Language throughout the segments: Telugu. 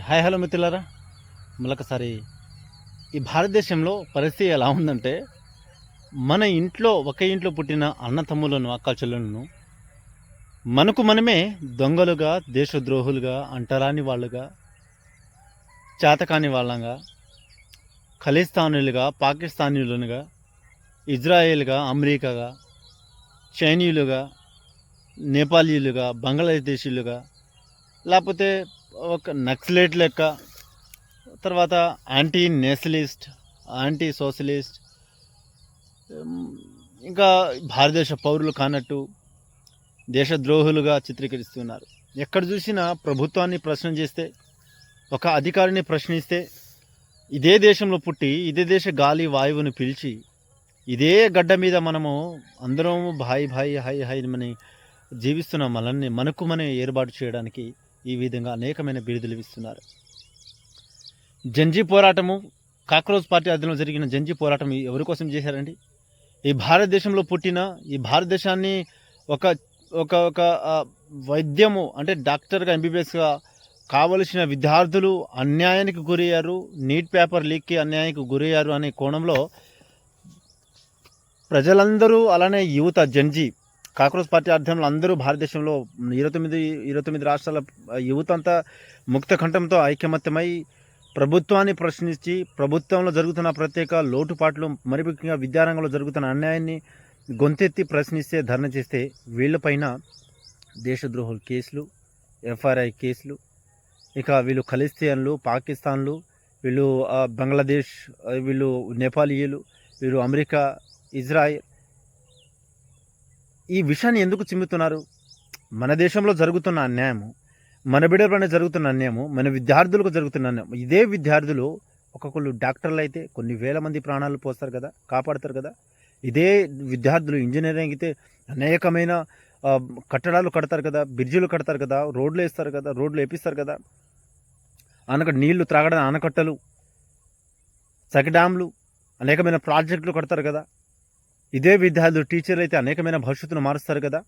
హాయ్ హలో మిత్రులారా, మళ్ళొకసారి ఈ భారతదేశంలో పరిస్థితి ఎలా ఉందంటే, మన ఇంట్లో ఒకే ఇంట్లో పుట్టిన అన్న తమ్ములను అక్క చెల్లెలను మనకు మనమే దొంగలుగా, దేశద్రోహులుగా, అంటరాని వాళ్ళుగా, చేతకాని వాళ్ళంగా, ఖలిస్తానీలుగా, పాకిస్తానీలుగా, ఇజ్రాయేల్గా, అమెరికాగా, చైనీయులుగా, నేపాలీలుగా, బంగ్లాదేశీలుగా, లేకపోతే ఒక నక్సలైట్ లెక్క, తర్వాత యాంటీ నేషనలిస్ట్, యాంటీ సోషలిస్ట్, ఉమ్, ఇంకా భారతదేశ పౌరులు కానట్టు దేశద్రోహులుగా చిత్రీకరిస్తున్నారు. ఎక్కడ చూసినా ప్రభుత్వాన్ని ప్రశ్న చేస్తే, ఒక అధికారిని ప్రశ్నిస్తే, ఇదే దేశంలో పుట్టి ఇదే దేశ గాలి వాయువును పీల్చి ఇదే గడ్డ మీద మనము అందరం భాయ్ భాయ్ హై హై అని జీవిస్తున్న మనల్ని మనకు మనం ఏర్పాటు చేయడానికి ఈ విధంగా అనేకమైన బిరుదులు ఇస్తున్నారు. జంజీ పోరాటము, కాక్రోచ్ పార్టీ ఆధ్వర్యంలో జరిగిన జంజీ పోరాటం ఎవరి కోసం చేశారండి? ఈ భారతదేశంలో పుట్టిన, ఈ భారతదేశాన్ని ఒక ఒక ఒక వైద్యము అంటే డాక్టర్గా, ఎంబీబీఎస్గా కావలసిన విద్యార్థులు అన్యాయానికి గురయ్యారు, నీట్ పేపర్ లీక్కి అన్యాయానికి గురయ్యారు అనే కోణంలో ప్రజలందరూ, అలానే యువత, జంజీ కాక్రోచ్ పార్టీ ఆధ్వర్యంలో అందరూ భారతదేశంలో 29 రాష్ట్రాల యువత అంతా ముక్త కంఠంతో ఐకమత్యమై ప్రభుత్వాన్ని ప్రశ్నించి, ప్రభుత్వంలో జరుగుతున్న ప్రత్యేక లోటుపాట్లు, మరి ముఖ్యంగా విద్యారంగంలో జరుగుతున్న అన్యాయాన్ని గొంతెత్తి ప్రశ్నిస్తే, ధర్నా చేస్తే వీళ్ళపైన దేశద్రోహుల కేసులు, ఎఫ్ఐఆర్ కేసులు, ఇక వీళ్ళు ఖలిస్తాన్లు, పాకిస్తాన్లు, వీళ్ళు బంగ్లాదేశ్, వీళ్ళు నేపాలీయులు, వీళ్ళు అమెరికా, ఇజ్రాయెల్. ఈ విషయాన్ని ఎందుకు చిమ్ముతున్నారు? మన దేశంలో జరుగుతున్న అన్యాయము, మన బిడ్డలపైన జరుగుతున్న అన్యాయము, మన విద్యార్థులకు జరుగుతున్న అన్యాయం. ఇదే విద్యార్థులు ఒక్కొక్కరు డాక్టర్లు అయితే కొన్ని వేల మంది ప్రాణాలు పోస్తారు కదా, కాపాడతారు కదా. ఇదే విద్యార్థులు ఇంజనీరింగ్ అయితే అనేకమైన కట్టడాలు కడతారు కదా, బ్రిడ్జిలు కడతారు కదా, రోడ్లు వేస్తారు కదా, రోడ్లు వేపిస్తారు కదా, నీళ్లు త్రాగడానికి ఆనకట్టలు, సకి డ్యామ్లు, అనేకమైన ప్రాజెక్టులు కడతారు కదా. ఇదే విద్యార్థులు టీచర్లు అయితే అనేకమైన భవిష్యత్తును మారుస్తారు కదా.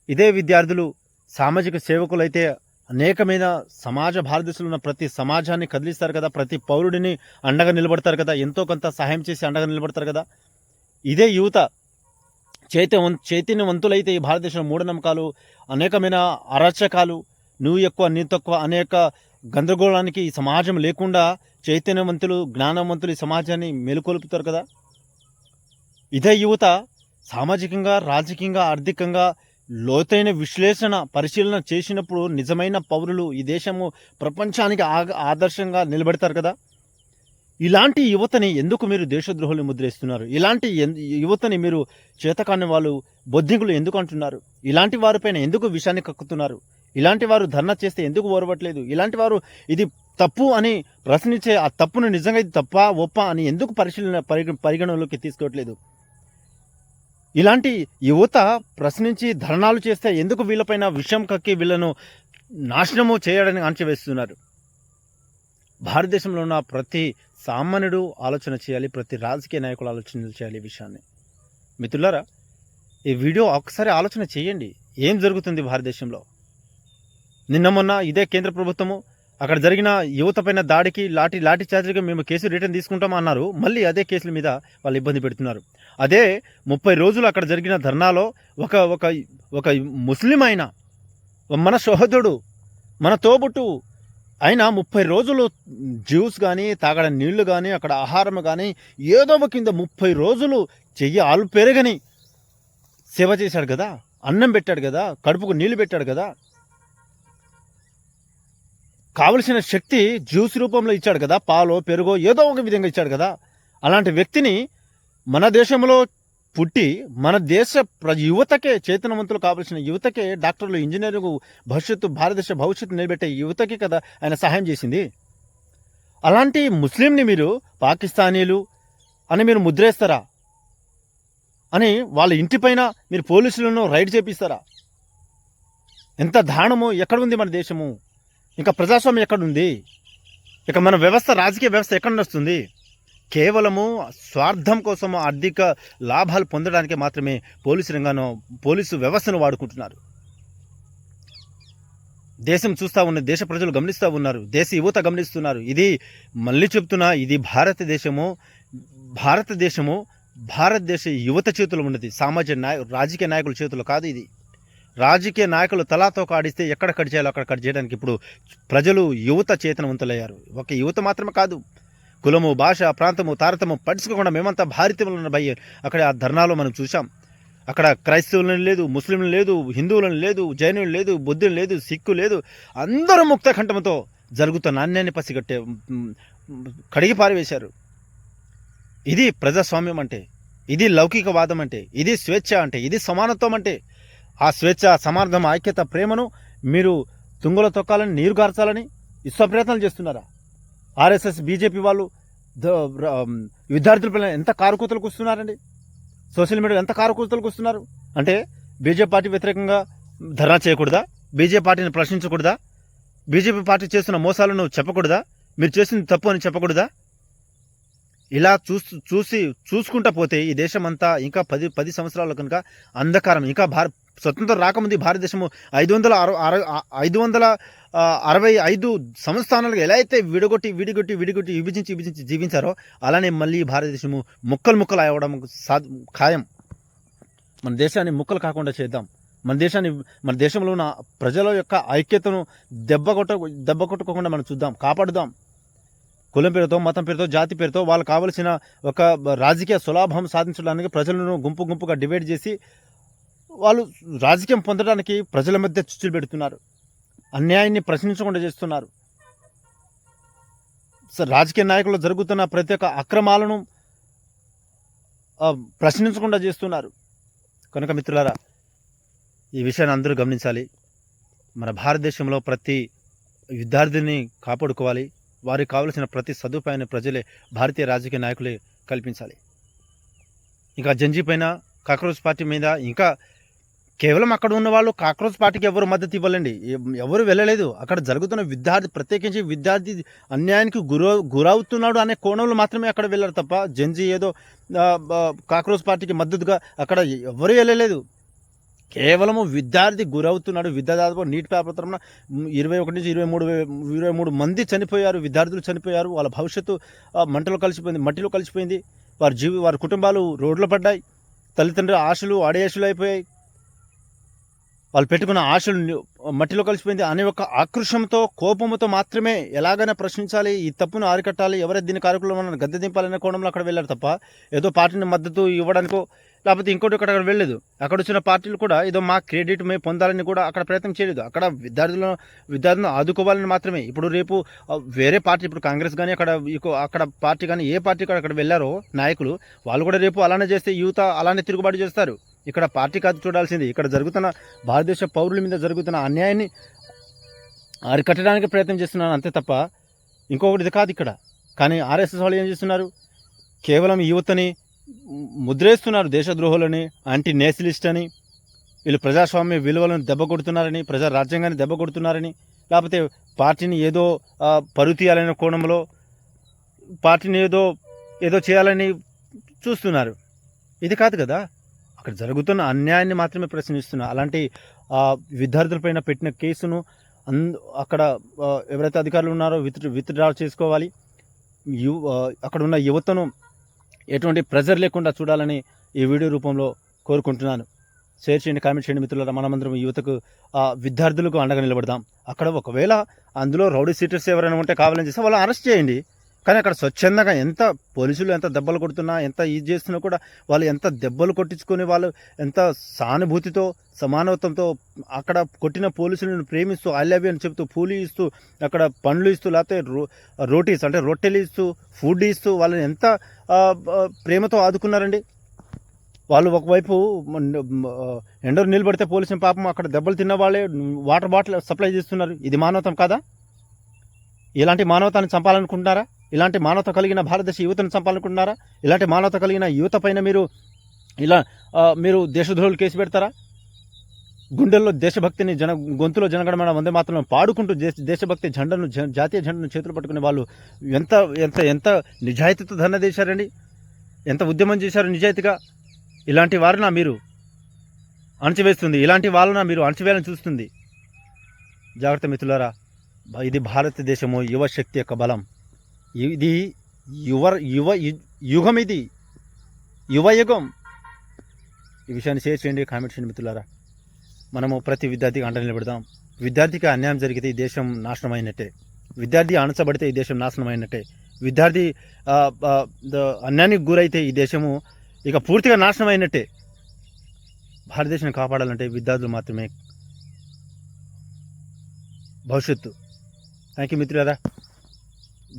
ఇదే విద్యార్థులు సామాజిక సేవకులు అయితే అనేకమైన భారతదేశంలో ఉన్న ప్రతి సమాజాన్ని కదిలిస్తారు కదా, ప్రతి పౌరుడిని అండగా నిలబడతారు కదా, ఎంతో కొంత సహాయం చేసి అండగా నిలబడతారు కదా. ఇదే యువత చైతన్యవంతులైతే ఈ భారతదేశంలో మూఢనమ్మకాలు, అనేకమైన అరాచకాలు, నువ్వు ఎక్కువ నీ తక్కువ అనేక గందరగోళానికి ఈ సమాజం లేకుండా చైతన్యవంతులు, జ్ఞానవంతులు ఈ సమాజాన్ని మేలుకొల్పుతారు కదా. ఇదే యువత సామాజికంగా, రాజకీయంగా, ఆర్థికంగా లోతైన విశ్లేషణ, పరిశీలన చేసినప్పుడు నిజమైన పౌరులు, ఈ దేశము ప్రపంచానికి ఆదర్శంగా నిలబెడతారు కదా. ఇలాంటి యువతని ఎందుకు మీరు దేశద్రోహులు ముద్రేస్తున్నారు? ఇలాంటి యువతని మీరు చేతకాని వాళ్ళు, బొద్దింకులు ఎందుకు అంటున్నారు? ఇలాంటి వారిపైన ఎందుకు విషాన్ని కక్కుతున్నారు? ఇలాంటి వారు ధర్నా చేస్తే ఎందుకు ఓరవట్లేదు? ఇలాంటి వారు ఇది తప్పు అని ప్రశ్నించే ఆ తప్పును నిజంగా ఇది తప్ప ఒప్ప అని ఎందుకు పరిగణలోకి తీసుకోవట్లేదు? ఇలాంటి యువత ప్రశ్నించి ధర్నాలు చేస్తే ఎందుకు వీళ్ళపైన విషం కక్కి వీళ్ళను నాశనము చేయడానికి ఆంక్షవేస్తున్నారు? భారతదేశంలో ఉన్న ప్రతి సామాన్యుడు ఆలోచన చేయాలి, ప్రతి రాజకీయ నాయకులు ఆలోచన చేయాలి ఈ విషయాన్ని. మిత్రులారా, ఈ వీడియో ఒకసారి ఆలోచన చేయండి. ఏం జరుగుతుంది భారతదేశంలో? నిన్న మొన్న ఇదే కేంద్ర ప్రభుత్వము అక్కడ జరిగిన యువత పైన దాడికి లాఠీ చార్జీకి మేము కేసు రిటర్న్ తీసుకుంటాం అన్నారు. మళ్ళీ అదే కేసుల మీద వాళ్ళు ఇబ్బంది పెడుతున్నారు. అదే 30 రోజులు అక్కడ జరిగిన ధర్నాలో ఒక ఒక ఒక ముస్లిం అయిన, మన సహోదరుడు, మన తోబుట్టు అయినా 30 రోజులు జ్యూస్ కానీ, తాగడం నీళ్లు కానీ, అక్కడ ఆహారం కానీ ఏదో ఒక కింద 30 రోజులు ఆలు పెరగని సేవ చేశాడు కదా, అన్నం పెట్టాడు కదా, కడుపుకు నీళ్లు పెట్టాడు కదా, కావలసిన శక్తి జ్యూస్ రూపంలో ఇచ్చాడు కదా, పాలో పెరుగో ఏదో ఒక విధంగా ఇచ్చాడు కదా. అలాంటి వ్యక్తిని మన దేశంలో పుట్టి మన దేశ యువతకే, చైతన్యవంతులు కావాల్సిన యువతకే, డాక్టర్లు, ఇంజనీరింగ్ భవిష్యత్తు, భారతదేశ భవిష్యత్తు నిలబెట్టే యువతకే కదా ఆయన సహాయం చేసింది. అలాంటి ముస్లింని మీరు పాకిస్తానీలు అని మీరు ముద్రేస్తారా? అని వాళ్ళ ఇంటిపైన మీరు పోలీసులను రైడ్ చేపిస్తారా? ఎంత దారుణము! ఎక్కడ ఉంది మన దేశము? ఇంకా ప్రజాస్వామ్యం ఎక్కడుంది? ఇక మన వ్యవస్థ, రాజకీయ వ్యవస్థ ఎక్కడ నడుస్తుంది? కేవలము స్వార్థం కోసము, ఆర్థిక లాభాలు పొందడానికి మాత్రమే పోలీసు వ్యవస్థను వాడుకుంటున్నారు. దేశం చూస్తూ ఉన్నది, దేశ ప్రజలు గమనిస్తూ ఉన్నారు, దేశ యువత గమనిస్తున్నారు. ఇది మళ్ళీ చెప్తున్నా, ఇది భారతదేశము భారతదేశ యువత చేతులు ఉన్నది, రాజకీయ నాయకుల చేతులు కాదు. ఇది రాజకీయ నాయకులు తలాతో ఆడిస్తే ఎక్కడ కట్ చేయాలో అక్కడ కట్ చేయడానికి ఇప్పుడు ప్రజలు యువత చేతనవంతులయ్యారు. ఒక యువత మాత్రమే కాదు, కులము, భాష, ప్రాంతము, తారతము పడుచుకోకుండా మేమంతా భారతీయులను భయ్య. అక్కడ ఆ ధర్నాలో మనం చూసాం. అక్కడ క్రైస్తవులను లేదు, ముస్లింలు లేదు, హిందువులను లేదు, జైనులు లేదు, బుద్ధులు లేదు, సిక్కు లేదు, అందరూ ముక్త కంఠంతో జరుగుతున్న నాణ్యాన్ని పసిగట్టే కడిగి పారివేశారు. ఇది ప్రజాస్వామ్యం అంటే, ఇది లౌకికవాదం అంటే, ఇది స్వేచ్ఛ అంటే, ఇది సమానత్వం అంటే. ఆ స్వేచ్ఛ, సమానత్వం, ఐక్యత, ప్రేమను మీరు తుంగలో తొక్కాలని, నీరు గార్చాలని విశ్వ ప్రయత్నాలు చేస్తున్నారా? ఆర్ఎస్ఎస్, బీజేపీ వాళ్ళు విద్యార్థులపైన ఎంత కారుకూతలకు వస్తున్నారండి. సోషల్ మీడియాలో ఎంత కారుకూతలకు వస్తున్నారు అంటే, బీజేపీ పార్టీ వ్యతిరేకంగా ధర్నా చేయకూడదా? బీజేపీ పార్టీని ప్రశ్నించకూడదా? బీజేపీ పార్టీ చేస్తున్న మోసాలను చెప్పకూడదా? మీరు చేసింది తప్పు అని చెప్పకూడదా? ఇలా చూసుకుంటా పోతే ఈ దేశం అంతా ఇంకా 10 సంవత్సరాల కనుక అంధకారం. ఇంకా స్వతంత్రం రాకముందు భారతదేశము 565 సంస్థానాలుగా ఎలా అయితే విడిగొట్టి విభజించి జీవించారో అలానే మళ్ళీ భారతదేశము ముక్కలు అవ్వడం ఖాయం. మన దేశాన్ని ముక్కలు కాకుండా చేద్దాం. మన దేశంలో ఉన్న ప్రజల యొక్క ఐక్యతను దెబ్బ కొట్టుకోకుండా మనం చూద్దాం, కాపాడుదాం. కులం పేరుతో, మతం పేరుతో, జాతి పేరుతో వాళ్ళు కావలసిన ఒక రాజకీయ సులాభం సాధించడానికి ప్రజలను గుంపుగా డివైడ్ చేసి వాళ్ళు రాజకీయం పొందడానికి ప్రజల మధ్య చిచ్చులు పెడుతున్నారు. అన్యాయాన్ని ప్రశ్నించకుండా చేస్తున్నారు. రాజకీయ నాయకులు జరుగుతున్న ప్రతి ఒక్క అక్రమాలను ప్రశ్నించకుండా చేస్తున్నారు. కనుక మిత్రులారా, ఈ విషయాన్ని అందరూ గమనించాలి. మన భారతదేశంలో ప్రతి విద్యార్థిని కాపాడుకోవాలి. వారికి కావలసిన ప్రతి సదుపాయాన్ని ప్రజలే, భారతీయ రాజకీయ నాయకులే కల్పించాలి. ఇంకా జంజీ పైన, కాక్రోచ్ పార్టీ మీద, ఇంకా కేవలం అక్కడ ఉన్న వాళ్ళు కాక్రోచ్ పార్టీకి ఎవరు మద్దతు ఇవ్వాలండి, ఎవరు వెళ్ళలేదు. అక్కడ జరుగుతున్న ప్రత్యేకించి విద్యార్థి అన్యాయానికి గురవుతున్నాడు అనే కోణంలో మాత్రమే అక్కడ వెళ్ళారు తప్ప జంజీ ఏదో కాక్రోచ్ పార్టీకి మద్దతుగా అక్కడ ఎవరు వెళ్ళలేదు. కేవలము విద్యార్థి గురవుతున్నాడు. దాదాపు నీట్ పేపర్ తరఫున 21 నుంచి 23 మంది చనిపోయారు, విద్యార్థులు చనిపోయారు. వాళ్ళ భవిష్యత్తు మట్టిలో కలిసిపోయింది. వారి కుటుంబాలు రోడ్లు పడ్డాయి. తల్లిదండ్రుల ఆశలు ఆడేషలు అయిపోయాయి. వాళ్ళు పెట్టుకున్న ఆశలు మట్టిలో కలిసిపోయింది అనే ఒక ఆక్రోశంతో, కోపంతో మాత్రమే ఎలాగైనా ప్రశ్నించాలి, ఈ తప్పును అరికట్టాలి, ఎవరైతే దీని కార్యక్రమం గద్దె దింపాలనే కోణంలో అక్కడ వెళ్ళారు తప్ప ఏదో పార్టీని మద్దతు ఇవ్వడానికో లేకపోతే ఇంకోటి అక్కడ వెళ్ళలేదు. అక్కడ వచ్చిన పార్టీలు కూడా ఏదో మా క్రెడిట్ మేము పొందాలని కూడా అక్కడ ప్రయత్నం చేయలేదు. అక్కడ విద్యార్థులను ఆదుకోవాలని మాత్రమే. ఇప్పుడు రేపు వేరే పార్టీ, ఇప్పుడు కాంగ్రెస్ కానీ అక్కడ పార్టీ కానీ ఏ పార్టీ అక్కడ వెళ్ళారో నాయకులు, వాళ్ళు కూడా రేపు అలానే చేస్తే యువత అలానే తిరుగుబాటు చేస్తారు. ఇక్కడ పార్టీ కాదు చూడాల్సింది, ఇక్కడ జరుగుతున్న భారతదేశ పౌరుల మీద జరుగుతున్న అన్యాయాన్ని అరికట్టడానికి ప్రయత్నం చేస్తున్నాను అంతే తప్ప ఇంకొకటిది కాదు ఇక్కడ. కానీ ఆర్ఎస్ఎస్ వాళ్ళు ఏం చేస్తున్నారు? కేవలం యువతని ముద్రేస్తున్నారు, దేశద్రోహులని, యాంటీ నేషనలిస్ట్ అని. వీళ్ళు ప్రజాస్వామ్య విలువలను దెబ్బ కొడుతున్నారని, ప్రజా రాజ్యాంగాన్ని దెబ్బ కొడుతున్నారని, లేకపోతే పార్టీని ఏదో పరువు తీయాలనే కోణంలో పార్టీని ఏదో చేయాలని చూస్తున్నారు. ఇది కాదు కదా. అక్కడ జరుగుతున్న అన్యాయాన్ని మాత్రమే ప్రశ్నిస్తున్నారు. అలాంటి విద్యార్థులపైన పెట్టిన కేసును అక్కడ ఎవరైతే అధికారులు ఉన్నారో విత్డ్రా చేసుకోవాలి. అక్కడ ఉన్న యువతను ఎటువంటి ప్రెజర్ లేకుండా చూడాలని ఈ వీడియో రూపంలో కోరుకుంటున్నాను. షేర్ చేయండి, కామెంట్ చేయండి మిత్రులారా. మనమందరం యువతకు, విద్యార్థులకు అండగా నిలబడదాం. అక్కడ ఒకవేళ అందులో రౌడీ సీటర్స్ ఎవరైనా ఉంటే కావాలని చేస్తే వాళ్ళు అరెస్ట్ చేయండి. కానీ అక్కడ స్వచ్ఛందంగా ఎంత పోలీసులు ఎంత దెబ్బలు కొడుతున్నా, ఎంత ఇది చేస్తున్నా కూడా వాళ్ళు ఎంత దెబ్బలు కొట్టించుకొని వాళ్ళు ఎంత సానుభూతితో, సమానత్వంతో అక్కడ కొట్టిన పోలీసులను ప్రేమిస్తూ, ఐ లవ్ యూ అని చెప్తూ, పూలు ఇస్తూ, అక్కడ పండ్లు ఇస్తూ, లేకపోతే రోటీస్ అంటే రొట్టెలు ఇస్తూ, ఫుడ్ ఇస్తూ వాళ్ళని ఎంత ప్రేమతో ఆదుకున్నారండి. వాళ్ళు ఒకవైపు ఎండరు నిలబడితే పోలీసుని పాపం అక్కడ దెబ్బలు తిన్న వాళ్ళే వాటర్ బాటిల్ సప్లై చేస్తున్నారు. ఇది మానవతం కాదా? ఇలాంటి మానవతాన్ని చంపాలనుకుంటున్నారా? ఇలాంటి మానవత కలిగిన భారతదేశ యువతను చంపాలనుకుంటున్నారా? ఇలాంటి మానవత కలిగిన యువత పైన మీరు దేశద్రోహులు కేసు పెడతారా? గుండెల్లో దేశభక్తిని గొంతులో జనగణమన వందే మాత్రం పాడుకుంటూ దేశభక్తి జెండాను, జాతీయ జెండాను చేతులు పట్టుకునే వాళ్ళు ఎంత ఎంత ఎంత నిజాయితీతో ధర్నా చేశారండి, ఎంత ఉద్యమం చేశారు నిజాయితీగా. ఇలాంటి వారిన మీరు అణచివేస్తుంది, ఇలాంటి వాళ్ళన మీరు అణచివేయాలని చూస్తుంది. జాగ్రత్త మిత్రులారా. ఇది భారతదేశము యువశక్తి యొక్క బలం. ఇది యువ యువ యుగం, ఇది యువయుగం. ఈ విషయాన్ని షేర్ చేయండి, కామెంట్ చేయండి మిత్రులారా. మనము ప్రతి విద్యార్థికి అండ నిలబెడదాం. విద్యార్థికి అన్యాయం జరిగితే ఈ దేశం నాశనం అయినట్టే. విద్యార్థి అణచబడితే ఈ దేశం నాశనం అయినట్టే. విద్యార్థి అన్యాయానికి గురైతే ఈ దేశము ఇక పూర్తిగా నాశనం అయినట్టే. భారతదేశాన్ని కాపాడాలంటే విద్యార్థులు మాత్రమే భవిష్యత్తు. థ్యాంక్ యూ మిత్రులారా.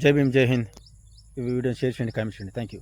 జై భీమ్, జై హింద్. ఈ వీడియోని షేర్ చేయండి, కామెంట్ చేయండి. Thank you.